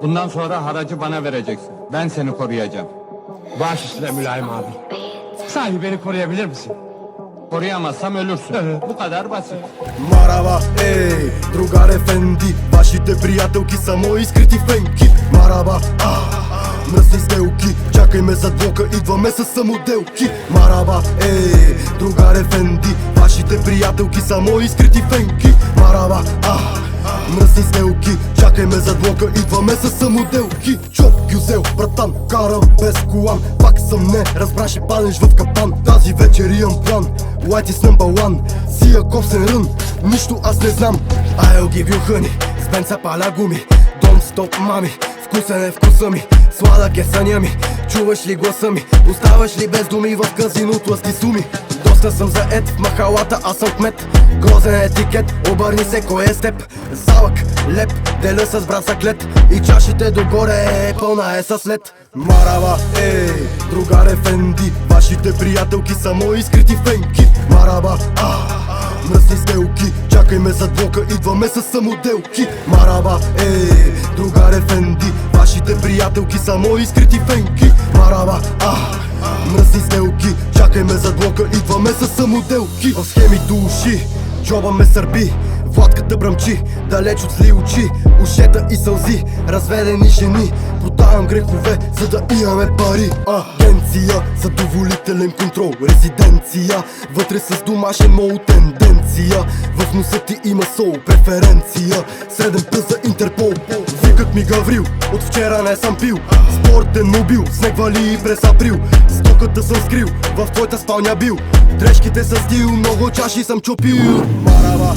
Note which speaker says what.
Speaker 1: Bundan sonra haracı bana vereceksin. Ben seni koruyacağım.
Speaker 2: Baş üstüne Mülayim abi. Sahi beni koruyabilir misin?
Speaker 1: Koruyamazsam ölürsün. Bu kadar basit.
Speaker 3: Marava, ей, другар Ефенди, вашите приятелки са мои скрити фенки. Марава, мръсни сделки, чакай ме зад блока, идваме с самоделки. Марава, ей, другар Ефенди, вашите приятелки са мои скрити фенки. Марава, мръсни сделки, чакай ме зад блока, идваме с самоделки. Чоп гюзел, братан, карам без колан, пак съм не, разбраш и панеш в капан. Тази вечер имам план, White is number one, си Якобсен рън, нищо аз не знам. I'll give you honey, с бенца паля гуми. Don't stop, мами, вкусен е вкуса ми, сладък е съня ми. Чуваш ли гласа ми, оставаш ли без думи в казиното, аз ти суми. Доста съм заед в махалата, аз съм кмет. Грозен етикет, обърни се кой е с теб. Залък, леп, деля с брат заклет, и чашите догоре пълна е със лед. Марава, ей, другар Ефенди, вашите приятелки са мои скрити фенки. Марава, мръсни сделки, чакай ме зад блока, идваме с самоделки. Марава, ей, другар Ефенди, вашите приятелки са мои скрити фенки. Марава, мръсни сделки, чакай ме зад блока, идваме с самоделки. В схеми души, джоба ме сърби, водката бръмчи, далеч от зли очи, ушета и сълзи, разведени жени. Продавам грехове, за да имаме пари. Агенция, задоволителен контрол, резиденция, вътре с домашен мол тенденция. В носа ти има сол, преференция, среден път за Интерпол. Викът ми Гаврил, от вчера не съм пил. Спортен мобил, снег вали през април. Стоката съм скрил, в твоята спалня бил. Трешките са стил, много чаши съм чупил. Марава,